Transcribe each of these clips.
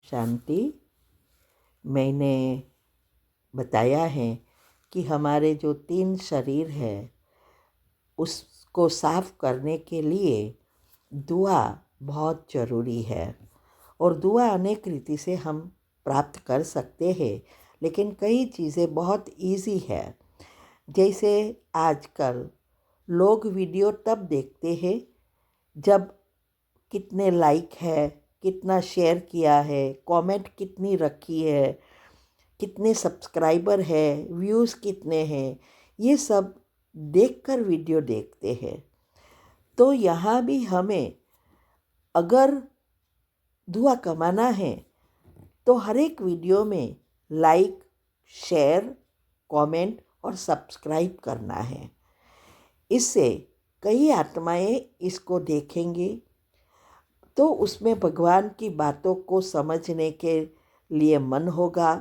शांति। मैंने बताया है कि हमारे जो 3 शरीर है उसको साफ करने के लिए दुआ बहुत ज़रूरी है। और दुआ अनेक रीति से हम प्राप्त कर सकते हैं, लेकिन कई चीज़ें बहुत इजी है। जैसे आजकल लोग वीडियो तब देखते हैं जब कितने लाइक है, कितना शेयर किया है, कमेंट कितनी रखी है, कितने सब्सक्राइबर है, व्यूज़ कितने हैं, ये सब देखकर वीडियो देखते हैं। तो यहाँ भी हमें अगर दुआ कमाना है तो हर एक वीडियो में लाइक, शेयर, कमेंट और सब्सक्राइब करना है। इससे कई आत्माएं इसको देखेंगी तो उसमें भगवान की बातों को समझने के लिए मन होगा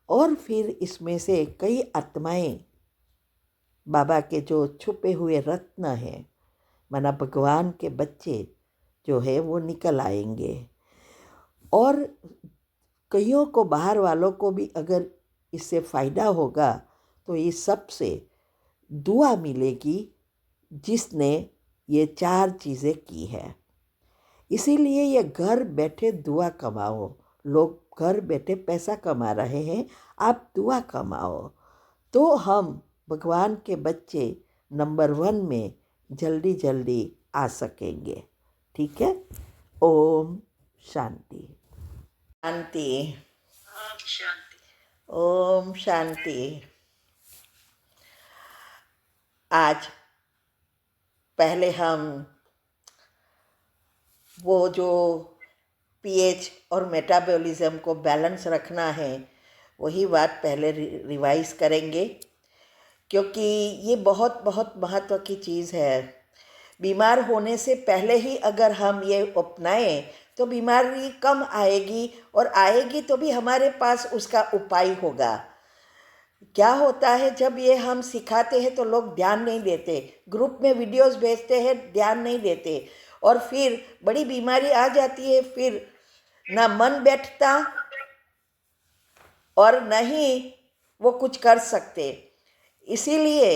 और फिर इसमें से कई आत्माएं बाबा के जो छुपे हुए रत्न हैं, माना भगवान के बच्चे जो है वो निकल आएंगे। और कईयों को, बाहर वालों को भी अगर इससे फ़ायदा होगा तो इस सब से दुआ मिलेगी जिसने ये 4 चीज़ें की है। इसीलिए ये घर बैठे दुआ कमाओ। लोग घर बैठे पैसा कमा रहे हैं, आप दुआ कमाओ तो हम भगवान के बच्चे नंबर 1 में जल्दी जल्दी आ सकेंगे। ठीक है। ओम शांति। शांति। ओम शांति। आज पहले हम वो जो पीएच और मेटाबॉलिज्म को बैलेंस रखना है वही बात पहले रिवाइज करेंगे, क्योंकि ये बहुत बहुत महत्व की चीज़ है। बीमार होने से पहले ही अगर हम ये अपनाएं तो बीमारी कम आएगी, और आएगी तो भी हमारे पास उसका उपाय होगा। क्या होता है, जब ये हम सिखाते हैं तो लोग ध्यान नहीं देते, ग्रुप में वीडियोस भेजते हैं, ध्यान नहीं देते, और फिर बड़ी बीमारी आ जाती है, फिर ना मन बैठता और न ही वो कुछ कर सकते। इसीलिए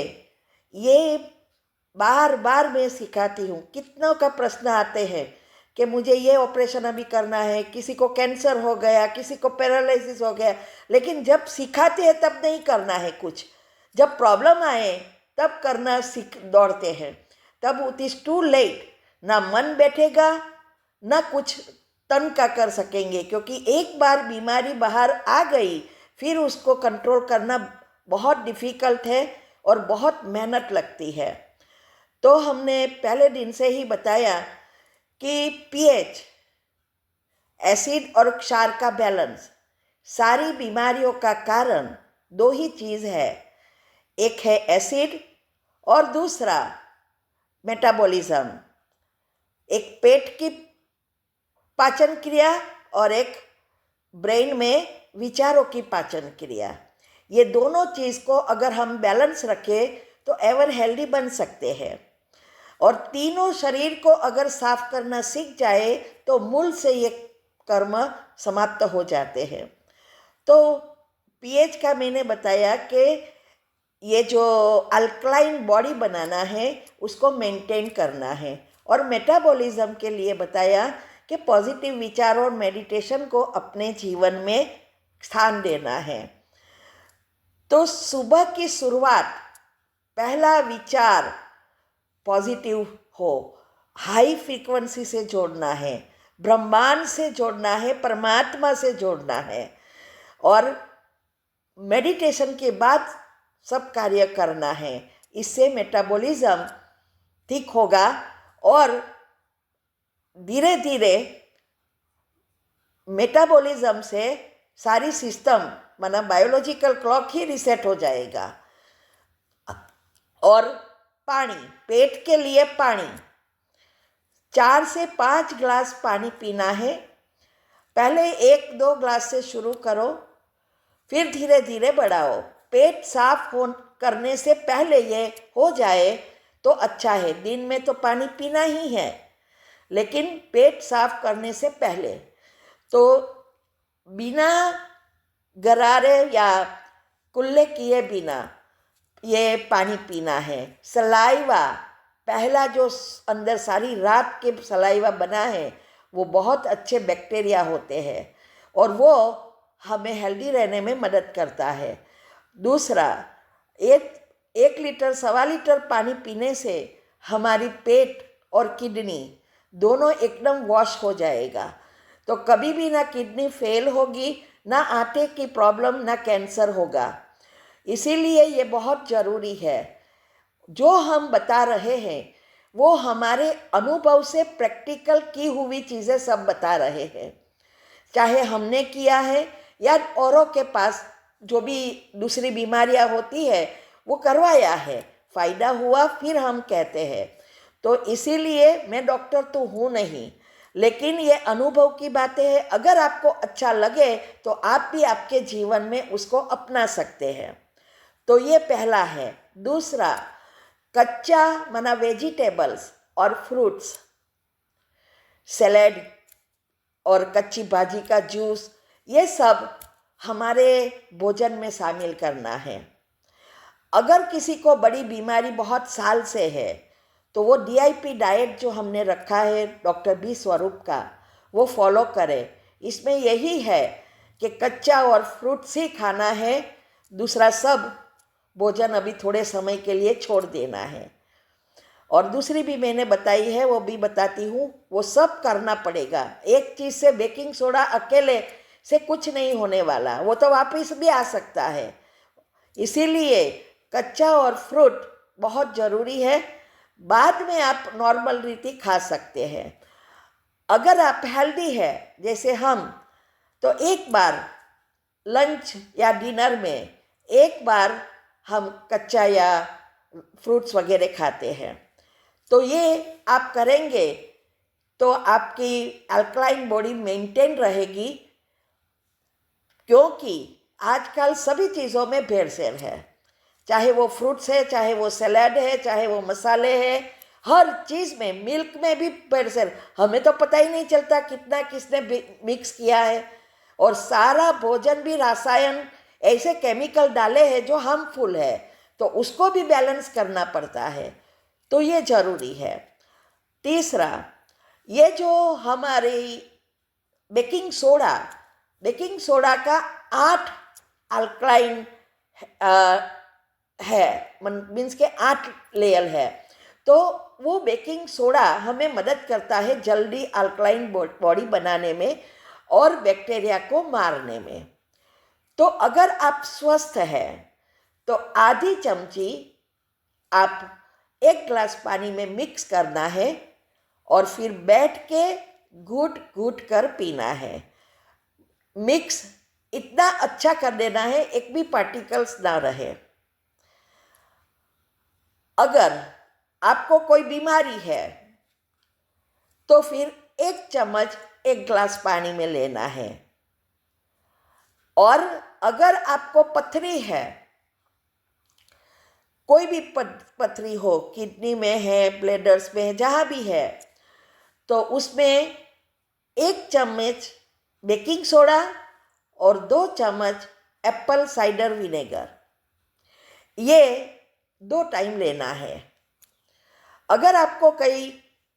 ये बार बार मैं सिखाती हूँ। कितनों का प्रश्न आते हैं कि मुझे ये ऑपरेशन अभी करना है, किसी को कैंसर हो गया, किसी को पैरालिसिस हो गया, लेकिन जब सिखाते हैं तब नहीं करना है कुछ। जब प्रॉब्लम आए तब करना सीख दौड़ते हैं, तब इट इज़ टू लेट। ना मन बैठेगा ना कुछ तन का कर सकेंगे, क्योंकि एक बार बीमारी बाहर आ गई फिर उसको कंट्रोल करना बहुत डिफ़िकल्ट है और बहुत मेहनत लगती है। तो हमने पहले दिन से ही बताया कि पीएच, एसिड और क्षार का बैलेंस, सारी बीमारियों का कारण 2 ही चीज़ है। एक है एसिड और दूसरा मेटाबॉलिज्म। एक पेट की पाचन क्रिया और एक ब्रेन में विचारों की पाचन क्रिया। ये दोनों चीज़ को अगर हम बैलेंस रखें तो एवर हेल्दी बन सकते हैं। और तीनों शरीर को अगर साफ करना सीख जाए तो मूल से ये कर्म समाप्त हो जाते हैं। तो पीएच का मैंने बताया कि ये जो अल्कलाइन बॉडी बनाना है उसको मेंटेन करना है, और मेटाबॉलिज्म के लिए बताया कि पॉजिटिव विचार और मेडिटेशन को अपने जीवन में स्थान देना है। तो सुबह की शुरुआत, पहला विचार पॉजिटिव हो, हाई फ्रीक्वेंसी से जोड़ना है, ब्रह्मांड से जोड़ना है, परमात्मा से जोड़ना है, और मेडिटेशन के बाद सब कार्य करना है। इससे मेटाबॉलिज्म ठीक होगा और धीरे धीरे मेटाबॉलिज्म से सारी सिस्टम, माना बायोलॉजिकल क्लॉक ही रिसेट हो जाएगा। और पानी, पेट के लिए पानी 4 से 5 ग्लास पानी पीना है। पहले 1-2 ग्लास से शुरू करो, फिर धीरे धीरे बढ़ाओ। पेट साफ करने से पहले ये हो जाए तो अच्छा है। दिन में तो पानी पीना ही है, लेकिन पेट साफ करने से पहले। तो बिना गरारे या कुल्ले किए बिना ये पानी पीना है। सलाइवा, पहला जो अंदर सारी रात के सलाइवा बना है वो बहुत अच्छे बैक्टीरिया होते हैं और वो हमें हेल्दी रहने में मदद करता है। दूसरा, एक 1 लीटर 1.25 लीटर पानी पीने से हमारी पेट और किडनी दोनों एकदम वॉश हो जाएगा। तो कभी भी ना किडनी फेल होगी, ना आंते की प्रॉब्लम, ना कैंसर होगा। इसीलिए ये बहुत ज़रूरी है। जो हम बता रहे हैं वो हमारे अनुभव से प्रैक्टिकल की हुई चीज़ें सब बता रहे हैं, चाहे हमने किया है या औरों के पास जो भी दूसरी बीमारियां होती है वो करवाया है, फ़ायदा हुआ, फिर हम कहते हैं। तो इसीलिए मैं डॉक्टर तो हूँ नहीं, लेकिन ये अनुभव की बातें हैं। अगर आपको अच्छा लगे तो आप भी आपके जीवन में उसको अपना सकते हैं। तो ये पहला है। दूसरा, कच्चा माना वेजिटेबल्स और फ्रूट्स, सैलेड और कच्ची भाजी का जूस, ये सब हमारे भोजन में शामिल करना है। अगर किसी को बड़ी बीमारी बहुत साल से है तो वो DIP डाइट जो हमने रखा है डॉक्टर बी स्वरूप का, वो फॉलो करे। इसमें यही है कि कच्चा और फ्रूट्स ही खाना है, दूसरा सब भोजन अभी थोड़े समय के लिए छोड़ देना है। और दूसरी भी मैंने बताई है, वो भी बताती हूँ, वो सब करना पड़ेगा। एक चीज़ से, बेकिंग सोडा अकेले से कुछ नहीं होने वाला, वो तो वापस भी आ सकता है। इसीलिए कच्चा और फ्रूट बहुत ज़रूरी है। बाद में आप नॉर्मल रीति खा सकते हैं। अगर आप हेल्दी है जैसे हम, तो एक बार लंच या डिनर में एक बार हम कच्चा या फ्रूट्स वगैरह खाते हैं। तो ये आप करेंगे तो आपकी अल्कलाइन बॉडी मेंटेन रहेगी, क्योंकि आजकल सभी चीज़ों में भेड़सेड़ है। चाहे वो फ्रूट्स है, चाहे वो सलाद है, चाहे वो मसाले हैं, हर चीज़ में, मिल्क में भी भेड़सेड़। हमें तो पता ही नहीं चलता कितना किसने मिक्स किया है। और सारा भोजन भी रसायन, ऐसे केमिकल डाले हैं जो हार्मफुल है, तो उसको भी बैलेंस करना पड़ता है। तो ये ज़रूरी है। तीसरा, ये जो हमारी बेकिंग सोडा का 8 अल्कलाइन है, मीन्स के 8 लेयर है। तो वो बेकिंग सोडा हमें मदद करता है जल्दी अल्कलाइन बॉडी बनाने में और बैक्टीरिया को मारने में। तो अगर आप स्वस्थ हैं तो आधी चमची आप 1 गिलास पानी में मिक्स करना है और फिर बैठ के घूट घूट कर पीना है। मिक्स इतना अच्छा कर देना है एक भी पार्टिकल्स ना रहे। अगर आपको कोई बीमारी है तो फिर 1 चम्मच 1 गिलास पानी में लेना है। और अगर आपको पथरी है, कोई भी पथरी हो, किडनी में है, ब्लैडर्स में है, जहाँ भी है, तो उसमें 1 चम्मच बेकिंग सोडा और 2 चम्मच एप्पल साइडर विनेगर, ये 2 टाइम लेना है। अगर आपको कहीं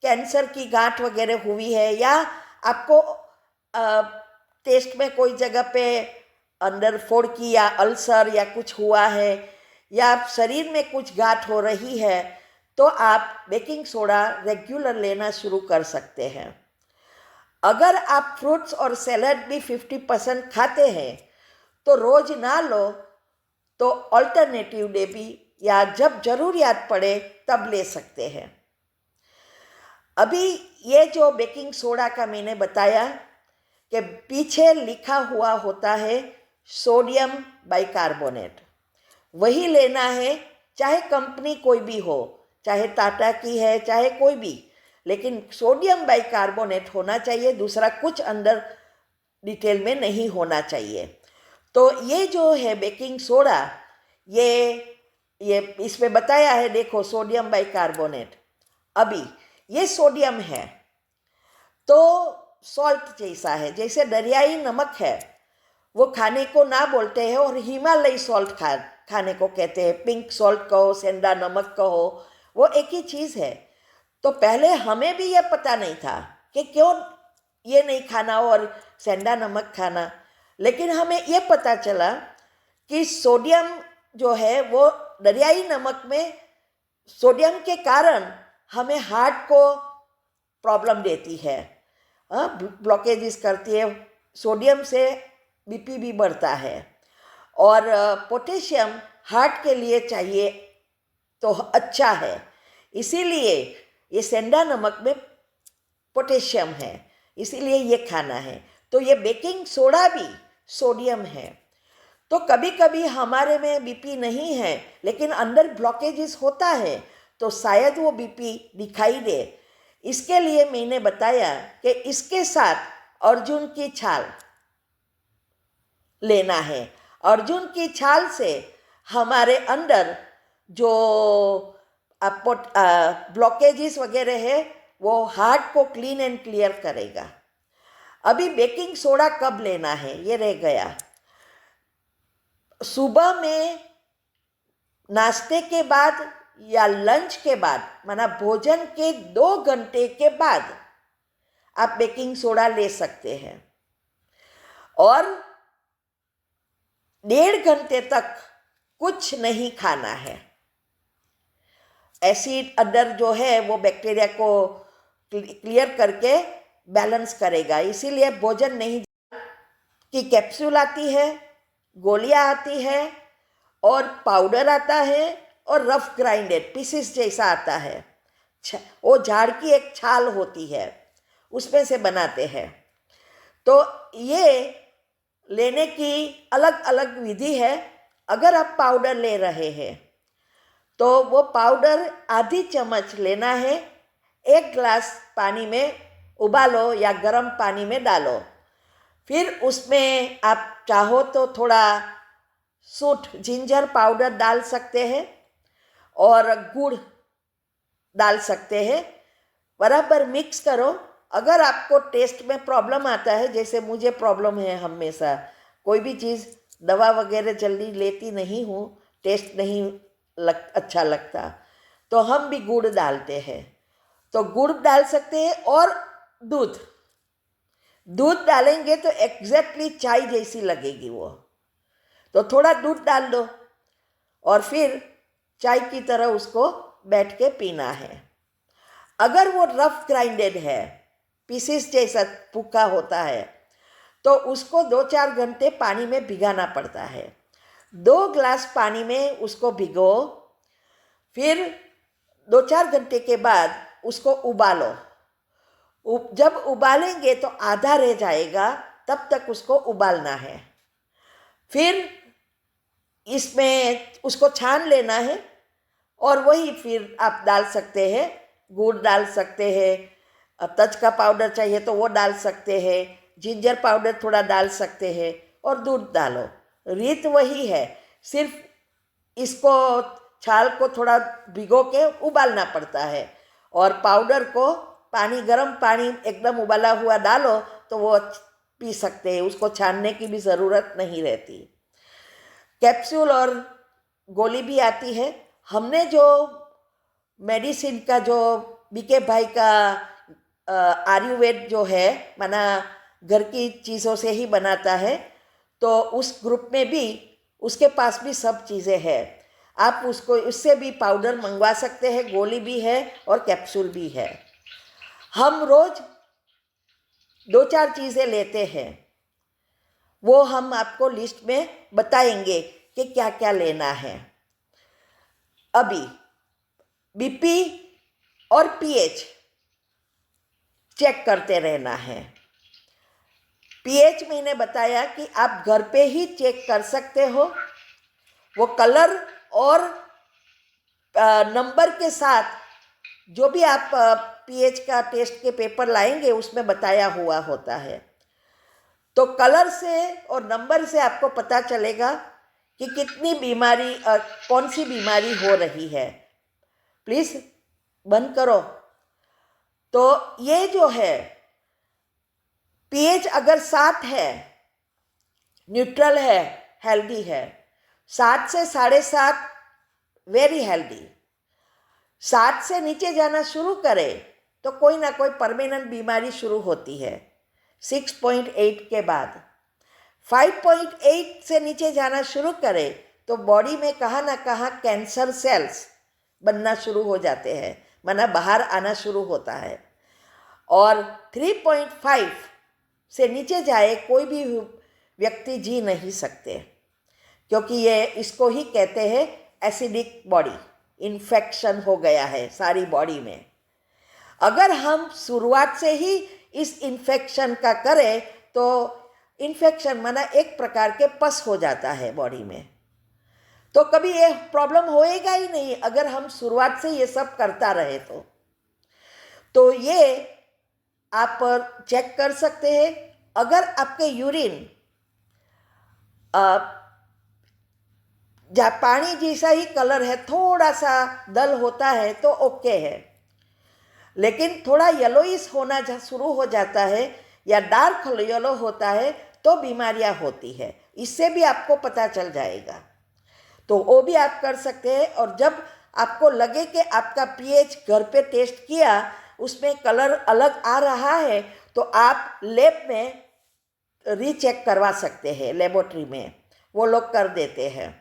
कैंसर की गांठ वगैरह हुई है या आपको टेस्ट में कोई जगह पे अंदर फोड़ की या अल्सर या कुछ हुआ है या आप शरीर में कुछ गांठ हो रही है, तो आप बेकिंग सोडा रेगुलर लेना शुरू कर सकते हैं। अगर आप फ्रूट्स और सैलड भी 50% खाते हैं तो रोज़ ना लो, तो अल्टरनेटिव डे भी या जब ज़रूरियात पड़े तब ले सकते हैं। अभी ये जो बेकिंग सोडा का मैंने बताया कि पीछे लिखा हुआ होता है सोडियम बाइकार्बोनेट, वही लेना है, चाहे कंपनी कोई भी हो, चाहे टाटा की है, चाहे कोई भी, लेकिन सोडियम बाइकार्बोनेट होना चाहिए, दूसरा कुछ अंदर डिटेल में नहीं होना चाहिए। तो ये जो है बेकिंग सोडा, ये इसमें बताया है, देखो सोडियम बाइकार्बोनेट। अभी ये सोडियम है तो सॉल्ट जैसा है, जैसे दरियाई नमक है वो खाने को ना बोलते हैं और हिमालय सॉल्ट खाने को कहते हैं। पिंक सॉल्ट कहो, सेंधा नमक कहो, वो एक ही चीज़ है। तो पहले हमें भी ये पता नहीं था कि क्यों ये नहीं खाना और सेंधा नमक खाना, लेकिन हमें ये पता चला कि सोडियम जो है वो दरियाई नमक में सोडियम के कारण हमें हार्ट को प्रॉब्लम देती है, ब्लॉकेजेस करती है। सोडियम से बीपी भी बढ़ता है। और पोटेशियम हार्ट के लिए चाहिए तो अच्छा है, इसीलिए ये सेंधा नमक में पोटेशियम है, इसीलिए ये खाना है। तो ये बेकिंग सोडा भी सोडियम है। तो कभी कभी हमारे में बीपी नहीं है लेकिन अंदर ब्लॉकेजेस होता है, तो शायद वो बीपी दिखाई दे। इसके लिए मैंने बताया कि इसके साथ अर्जुन की छाल लेना है। अर्जुन की छाल से हमारे अंदर जो ब्लॉकेजेस वगैरह है वो हार्ट को क्लीन एंड क्लियर करेगा। अभी बेकिंग सोडा कब लेना है ये रह गया। सुबह में नाश्ते के बाद या लंच के बाद, माना भोजन के 2 घंटे के बाद आप बेकिंग सोडा ले सकते हैं। और 1.5 घंटे तक कुछ नहीं खाना है। एसिड अंदर जो है वो बैक्टीरिया को क्लियर करके बैलेंस करेगा। इसीलिए भोजन नहीं की कैप्सूल आती है, गोलियां आती है और पाउडर आता है और रफ ग्राइंडेड पीसेस जैसा आता है। वो झाड़ की एक छाल होती है, उसमें से बनाते हैं। तो ये लेने की अलग अलग विधि है। अगर आप पाउडर ले रहे हैं तो वो पाउडर आधी चम्मच लेना है, 1 ग्लास पानी में उबालो या गर्म पानी में डालो। फिर उसमें आप चाहो तो थोड़ा सूंठ जिंजर पाउडर डाल सकते हैं और गुड़ डाल सकते हैं। बराबर मिक्स करो। अगर आपको टेस्ट में प्रॉब्लम आता है, जैसे मुझे प्रॉब्लम है, हमेशा कोई भी चीज़ दवा वगैरह जल्दी लेती नहीं हूँ, टेस्ट नहीं अच्छा लगता, तो हम भी गुड़ डालते हैं। तो गुड़ डाल सकते हैं और दूध डालेंगे तो एग्जैक्टली चाय जैसी लगेगी वो। तो थोड़ा दूध डाल दो और फिर चाय की तरह उसको बैठ के पीना है। अगर वो रफ ग्राइंडेड है, पीसेस जैसा पुक्का होता है, तो उसको 2-4 घंटे पानी में भिगाना पड़ता है। 2 ग्लास पानी में उसको भिगो, फिर 2-4 घंटे के बाद उसको उबालो। जब उबालेंगे तो आधा रह जाएगा, तब तक उसको उबालना है। फिर इसमें उसको छान लेना है और वही फिर आप डाल सकते हैं, गुड़ डाल सकते हैं, तज का पाउडर चाहिए तो वो डाल सकते हैं, जिंजर पाउडर थोड़ा डाल सकते हैं और दूध डालो। रीत वही है, सिर्फ इसको छाल को थोड़ा भिगो के उबालना पड़ता है और पाउडर को गर्म पानी एकदम उबाला हुआ डालो तो वो पी सकते हैं। उसको छानने की भी ज़रूरत नहीं रहती। कैप्सूल और गोली भी आती है। हमने जो मेडिसिन का जो बीके भाई का आयुर्वेद जो है, माना घर की चीज़ों से ही बनाता है, तो उस ग्रुप में भी उसके पास भी सब चीज़ें हैं। आप उससे भी पाउडर मंगवा सकते हैं, गोली भी है और कैप्सूल भी है। हम रोज़ 2-4 चीज़ें लेते हैं, वो हम आपको लिस्ट में बताएंगे कि क्या क्या लेना है। अभी बीपी और पीएच चेक करते रहना है। पीएच मैंने बताया कि आप घर पे ही चेक कर सकते हो। वो कलर और नंबर के साथ जो भी आप पीएच का टेस्ट के पेपर लाएंगे उसमें बताया हुआ होता है। तो कलर से और नंबर से आपको पता चलेगा कि कितनी बीमारी, कौन सी बीमारी हो रही है। प्लीज़ बंद करो। तो ये जो है, पीएच अगर 7 है न्यूट्रल है, हेल्दी है। 7 से 7.5 वेरी हेल्दी। 7 से नीचे जाना शुरू करे तो कोई ना कोई परमानेंट बीमारी शुरू होती है 6.8 के बाद। 5.8 से नीचे जाना शुरू करे तो बॉडी में कहाँ ना कहाँ कैंसर सेल्स बनना शुरू हो जाते हैं, माना बाहर आना शुरू होता है। और 3.5 से नीचे जाए कोई भी व्यक्ति जी नहीं सकते, क्योंकि ये इसको ही कहते हैं एसिडिक बॉडी, इन्फेक्शन हो गया है सारी बॉडी में। अगर हम शुरुआत से ही इस इन्फेक्शन का करें तो इन्फेक्शन माना एक प्रकार के पस हो जाता है बॉडी में, तो कभी ये प्रॉब्लम होएगा ही नहीं अगर हम शुरुआत से ये सब करता रहे तो ये आप चेक कर सकते हैं। अगर आपके यूरिन पानी जैसा ही कलर है, थोड़ा सा दल होता है तो ओके है, लेकिन थोड़ा येलोइश होना शुरू हो जाता है या डार्क येलो होता है तो बीमारियां होती है। इससे भी आपको पता चल जाएगा, तो वो भी आप कर सकते हैं। और जब आपको लगे कि आपका पीएच घर पे टेस्ट किया उसमें कलर अलग आ रहा है तो आप लैब में रीचेक करवा सकते हैं, लेबोरेटरी में वो लोग कर देते हैं।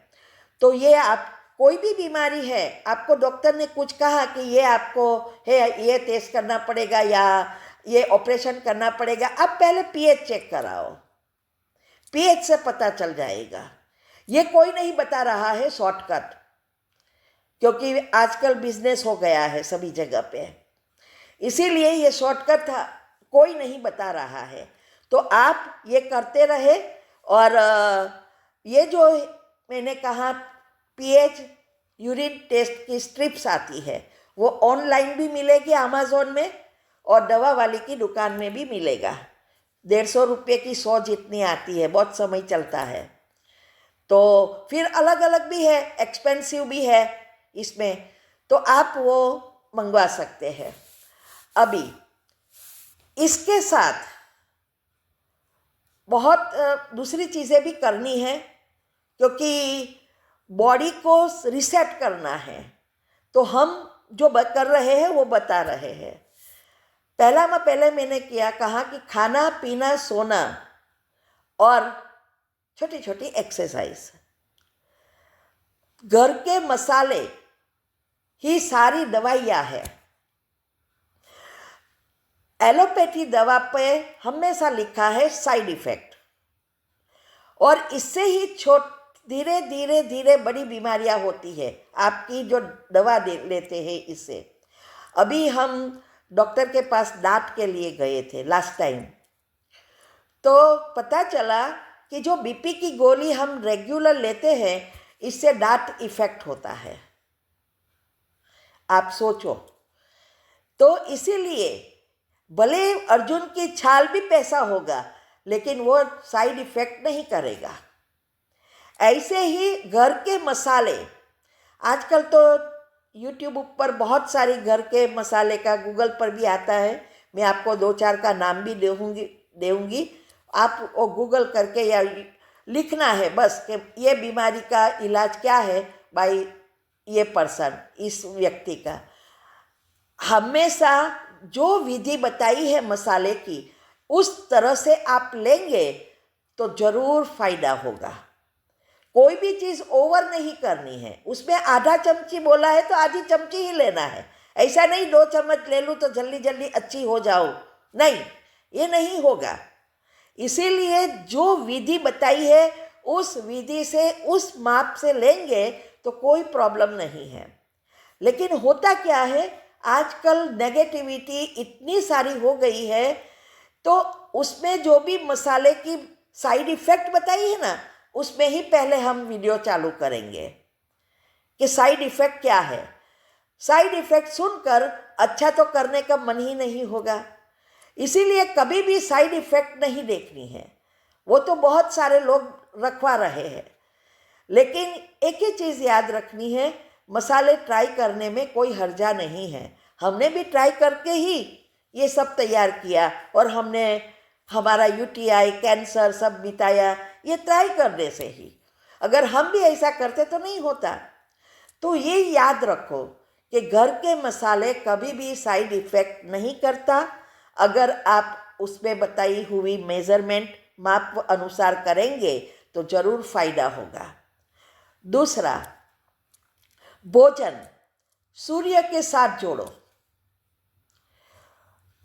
तो ये आप कोई भी बीमारी है, आपको डॉक्टर ने कुछ कहा कि ये आपको है, ये टेस्ट करना पड़ेगा या ये ऑपरेशन करना पड़ेगा, आप पहले पीएच चेक कराओ, पीएच से पता चल जाएगा। ये कोई नहीं बता रहा है शॉर्टकट, क्योंकि आजकल बिजनेस हो गया है सभी जगह पे, इसीलिए ये शॉर्टकट कोई नहीं बता रहा है। तो आप ये करते रहे। और ये जो मैंने कहा पीएच यूरिन टेस्ट की स्ट्रिप्स आती है वो ऑनलाइन भी मिलेगी अमेज़ॉन में और दवा वाली की दुकान में भी मिलेगा। 150 रुपये की 100 जितनी आती है, बहुत समय चलता है। तो फिर अलग अलग भी है, एक्सपेंसिव भी है इसमें, तो आप वो मंगवा सकते हैं। अभी इसके साथ बहुत दूसरी चीज़ें भी करनी है, क्योंकि बॉडी को रिसेट करना है, तो हम जो कर रहे हैं वो बता रहे हैं। पहले मैंने कहा कि खाना पीना सोना और छोटी छोटी एक्सरसाइज, घर के मसाले ही सारी दवाइयाँ है। एलोपैथी दवा पे हमेशा लिखा है साइड इफेक्ट, और इससे ही धीरे धीरे धीरे बड़ी बीमारियां होती है आपकी जो दवा लेते हैं इससे। अभी हम डॉक्टर के पास दांत के लिए गए थे लास्ट टाइम, तो पता चला कि जो बीपी की गोली हम रेगुलर लेते हैं इससे दांत इफेक्ट होता है। आप सोचो, तो इसीलिए भले अर्जुन की छाल भी पैसा होगा लेकिन वो साइड इफेक्ट नहीं करेगा। ऐसे ही घर के मसाले, आजकल तो यूट्यूब पर बहुत सारी घर के मसाले का गूगल पर भी आता है, मैं आपको 2-4 का नाम भी दूँगी, आप वो गूगल करके या लिखना है बस कि ये बीमारी का इलाज क्या है भाई ये पर्सन, इस व्यक्ति का। हमेशा जो विधि बताई है मसाले की उस तरह से आप लेंगे तो ज़रूर फायदा होगा। कोई भी चीज़ ओवर नहीं करनी है, उसमें आधा चमची बोला है तो आधी चमची ही लेना है। ऐसा नहीं 2 चम्मच ले लूँ तो जल्दी जल्दी अच्छी हो जाओ, नहीं, ये नहीं होगा। इसीलिए जो विधि बताई है उस विधि से उस माप से लेंगे तो कोई प्रॉब्लम नहीं है। लेकिन होता क्या है, आजकल नेगेटिविटी इतनी सारी हो गई है, तो उसमें जो भी मसाले की साइड इफ़ेक्ट बताई है ना, उसमें ही पहले हम वीडियो चालू करेंगे कि साइड इफ़ेक्ट क्या है। साइड इफ़ेक्ट सुनकर अच्छा तो करने का मन ही नहीं होगा, इसीलिए कभी भी साइड इफ़ेक्ट नहीं देखनी है। वो तो बहुत सारे लोग रखवा रहे हैं, लेकिन एक ही चीज़ याद रखनी है, मसाले ट्राई करने में कोई हर्जा नहीं है। हमने भी ट्राई करके ही ये सब तैयार किया और हमने हमारा यूटीआई, कैंसर सब मिटाया, ये ट्राई करने से ही। अगर हम भी ऐसा करते तो नहीं होता। तो ये याद रखो कि घर के मसाले कभी भी साइड इफ़ेक्ट नहीं करता अगर आप उसमें बताई हुई मेज़रमेंट माप अनुसार करेंगे तो ज़रूर फ़ायदा होगा। दूसरा, भोजन सूर्य के साथ जोड़ो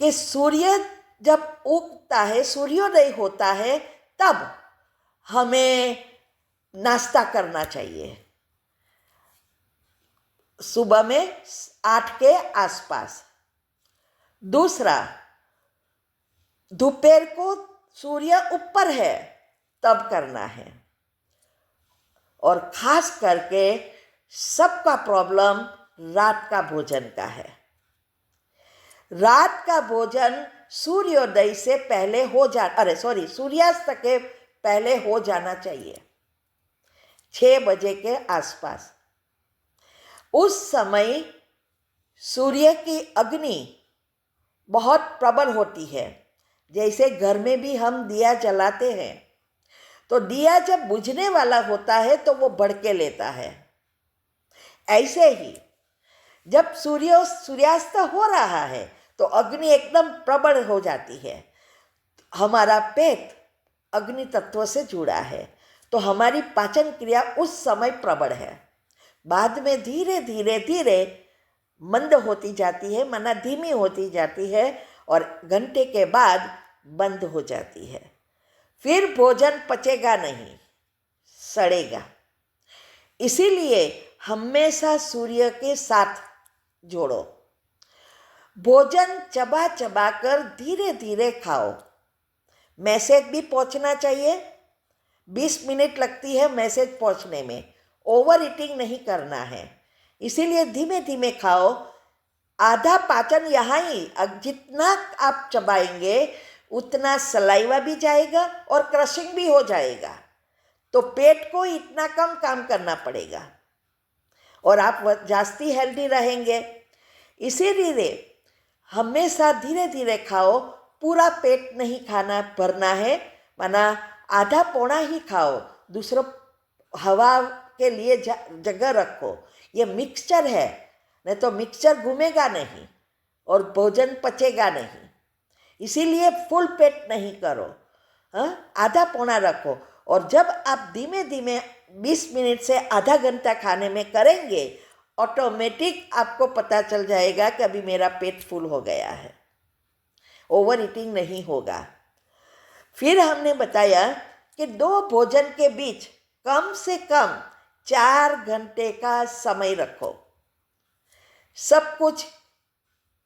कि सूर्य जब उगता है, सूर्योदय होता है, तब हमें नाश्ता करना चाहिए, सुबह में 8 के आसपास। दूसरा, दोपहर को सूर्य ऊपर है तब करना है। और खास करके सबका प्रॉब्लम रात का भोजन का है। रात का भोजन सूर्योदय से पहले सूर्यास्त के पहले हो जाना चाहिए, 6 बजे के आसपास। उस समय सूर्य की अग्नि बहुत प्रबल होती है। जैसे घर में भी हम दिया जलाते हैं तो दिया जब बुझने वाला होता है तो वो भड़के लेता है। ऐसे ही जब सूर्यास्त हो रहा है तो अग्नि एकदम प्रबल हो जाती है। हमारा पेट अग्नि तत्व से जुड़ा है तो हमारी पाचन क्रिया उस समय प्रबल है। बाद में धीरे धीरे धीरे मंद होती जाती है, माना धीमी होती जाती है और घंटे के बाद बंद हो जाती है। फिर भोजन पचेगा नहीं, सड़ेगा। इसीलिए हमेशा सूर्य के साथ जोड़ो। भोजन चबा चबा कर धीरे धीरे खाओ। मैसेज भी पहुंचना चाहिए, 20 मिनट लगती है मैसेज पहुंचने में। ओवर ईटिंग नहीं करना है, इसीलिए धीमे धीमे खाओ। आधा पाचन यहाँ ही, जितना आप चबाएंगे उतना सलाइवा भी जाएगा और क्रशिंग भी हो जाएगा, तो पेट को इतना कम काम करना पड़ेगा और आप जास्ती हेल्दी रहेंगे। इसीलिए हमेशा धीरे धीरे खाओ, पूरा पेट नहीं खाना भरना है, माना आधा पौना ही खाओ, दूसरा हवा के लिए जगह रखो। ये मिक्सचर है, नहीं तो मिक्सचर घूमेगा नहीं और भोजन पचेगा नहीं। इसीलिए फुल पेट नहीं करो, आधा पौना रखो। और जब आप धीमे धीमे 20 मिनट से आधा घंटा खाने में करेंगे, ऑटोमेटिक आपको पता चल जाएगा कि अभी मेरा पेट फुल हो गया है, ओवर ईटिंग नहीं होगा। फिर हमने बताया कि 2 भोजन के बीच कम से कम 4 घंटे का समय रखो। सब कुछ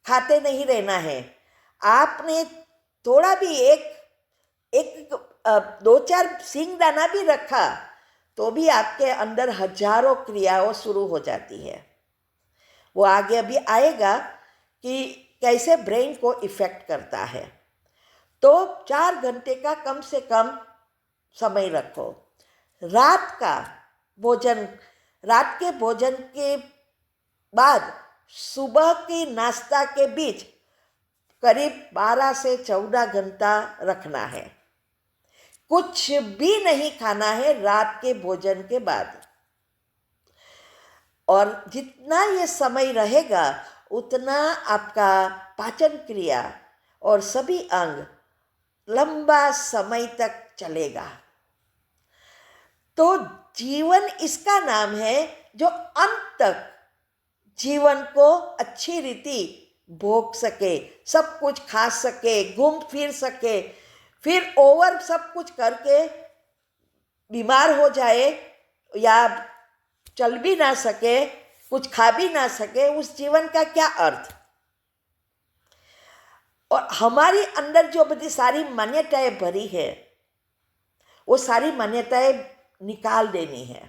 खाते नहीं रहना है। आपने थोड़ा भी एक 2-4 सींगदाना भी रखा तो भी आपके अंदर हजारों क्रियाओं शुरू हो जाती है। वो आगे अभी आएगा कि कैसे ब्रेन को इफ़ेक्ट करता है। तो 4 घंटे का कम से कम समय रखो। रात के भोजन के बाद सुबह की नाश्ता के बीच करीब 12 से 14 घंटा रखना है। कुछ भी नहीं खाना है रात के भोजन के बाद। और जितना ये समय रहेगा उतना आपका पाचन क्रिया और सभी अंग लंबा समय तक चलेगा। तो जीवन इसका नाम है जो अंत तक जीवन को अच्छी रीति भोग सके, सब कुछ खा सके, घूम फिर सके। फिर ओवर सब कुछ करके बीमार हो जाए या चल भी ना सके, कुछ खा भी ना सके, उस जीवन का क्या अर्थ। और हमारी अंदर जो बड़ी सारी मान्यताएं भरी है वो सारी मान्यताएं निकाल देनी है।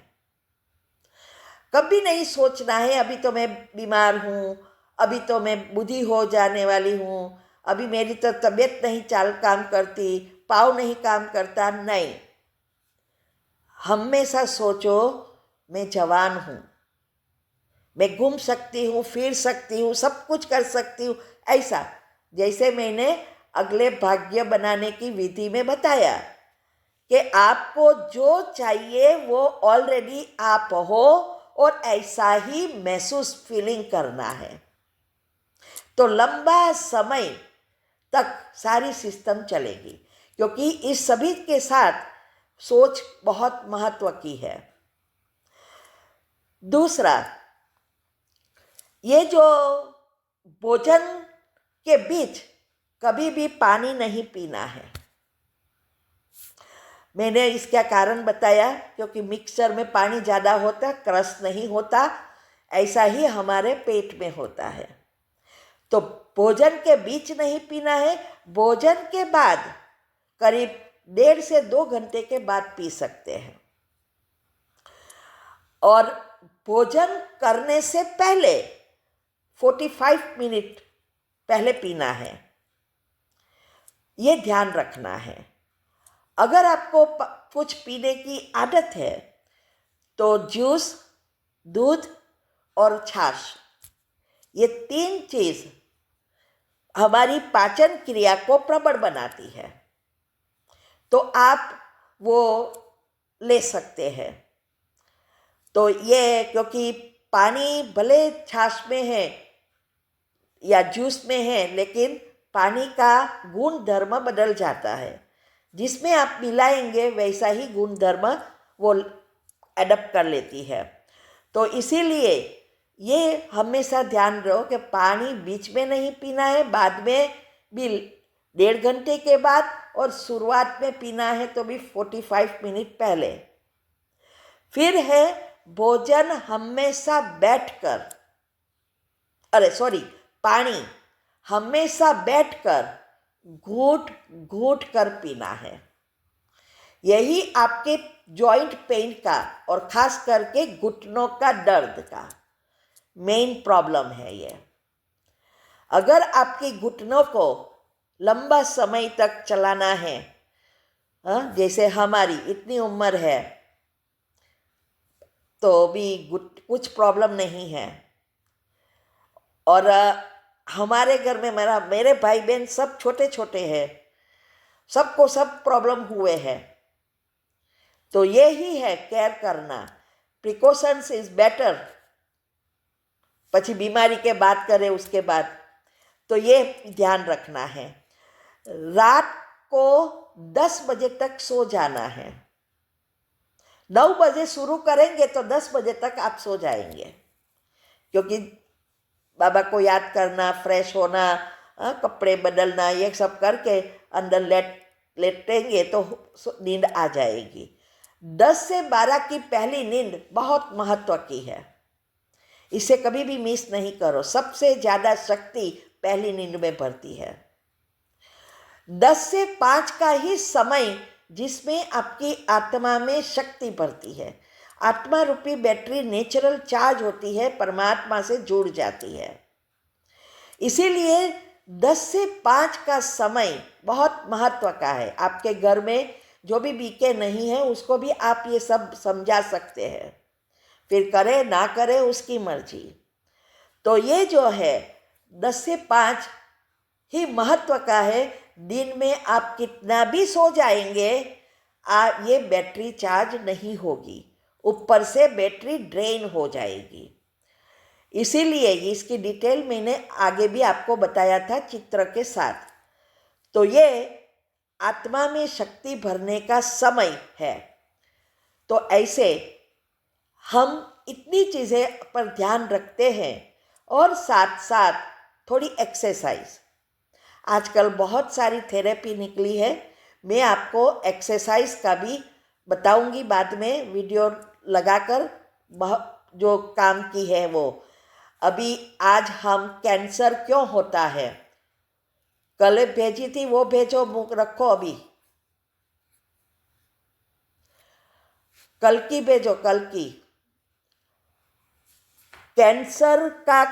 कभी नहीं सोचना है अभी तो मैं बीमार हूँ, अभी तो मैं बूढ़ी हो जाने वाली हूँ, अभी मेरी तो तबीयत नहीं काम करती, पाँव नहीं काम करता। नहीं, हमेशा सोचो मैं जवान हूँ, मैं घूम सकती हूँ, फिर सकती हूँ, सब कुछ कर सकती हूँ। ऐसा जैसे मैंने अगले भाग्य बनाने की विधि में बताया कि आपको जो चाहिए वो ऑलरेडी आप हो और ऐसा ही महसूस फीलिंग करना है। तो लंबा समय तक सारी सिस्टम चलेगी, क्योंकि इस सभी के साथ सोच बहुत महत्व की है। दूसरा, ये जो भोजन के बीच कभी भी पानी नहीं पीना है। मैंने इसका कारण बताया, क्योंकि मिक्सचर में पानी ज़्यादा होता, क्रश नहीं होता, ऐसा ही हमारे पेट में होता है। तो भोजन के बीच नहीं पीना है, भोजन के बाद करीब 1.5 से 2 घंटे के बाद पी सकते हैं। और भोजन करने से पहले 45 मिनट पहले पीना है, ये ध्यान रखना है। अगर आपको कुछ पीने की आदत है तो जूस, दूध और छाछ, ये 3 चीज़ हमारी पाचन क्रिया को प्रबल बनाती है, तो आप वो ले सकते हैं। तो ये, क्योंकि पानी भले छाछ में है या जूस में है, लेकिन पानी का गुण धर्म बदल जाता है। जिसमें आप मिलाएंगे वैसा ही गुण धर्म वो एडप्ट कर लेती है। तो इसीलिए ये हमेशा ध्यान रहो कि पानी बीच में नहीं पीना है, बाद में भी 1.5 घंटे के बाद, और शुरुआत में पीना है तो भी 45 मिनट पहले। फिर है भोजन हमेशा बैठकर, पानी हमेशा बैठकर घूंट घूंट कर पीना है। यही आपके जॉइंट पेन का और खास करके घुटनों का दर्द का मेन प्रॉब्लम है ये। अगर आपकी घुटनों को लंबा समय तक चलाना है, जैसे हमारी इतनी उम्र है तो भी कुछ प्रॉब्लम नहीं है, और हमारे घर में मेरे भाई बहन सब छोटे छोटे हैं, सबको सब प्रॉब्लम हुए हैं। तो ये ही है केयर करना, प्रिकॉशंस इज बेटर। પછી बीमारी के बात करें उसके बाद, तो ये ध्यान रखना है। रात को 10 बजे तक सो जाना है। 9 बजे शुरू करेंगे तो 10 बजे तक आप सो जाएंगे, क्योंकि बाबा को याद करना, फ्रेश होना, कपड़े बदलना, ये सब करके अंदर लेटेंगे तो नींद आ जाएगी। 10 से 12 की पहली नींद बहुत महत्व की है, इसे कभी भी मिस नहीं करो। सबसे ज़्यादा शक्ति पहली नींद में भरती है। 10 से 5 का ही समय जिसमें आपकी आत्मा में शक्ति भरती है। आत्मा रूपी बैटरी नेचुरल चार्ज होती है, परमात्मा से जुड़ जाती है। इसीलिए 10 से 5 का समय बहुत महत्व का है। आपके घर में जो भी बीके नहीं है उसको भी आप ये सब समझा सकते हैं, फिर करे ना करे उसकी मर्जी। तो ये जो है 10 से 5 ही महत्व का है। दिन में आप कितना भी सो जाएंगे, ये बैटरी चार्ज नहीं होगी, ऊपर से बैटरी ड्रेन हो जाएगी। इसीलिए इसकी डिटेल मैंने आगे भी आपको बताया था चित्र के साथ। तो ये आत्मा में शक्ति भरने का समय है। तो ऐसे हम इतनी चीज़ें पर ध्यान रखते हैं, और साथ साथ थोड़ी एक्सरसाइज। आजकल बहुत सारी थेरेपी निकली है, मैं आपको एक्सरसाइज का भी बताऊंगी बाद में वीडियो लगाकर, जो काम की है वो। अभी आज हम कैंसर क्यों होता है, कल भेजी थी, वो भेजो, मुख रखो, अभी कल की भेजो, कल की। कैंसर का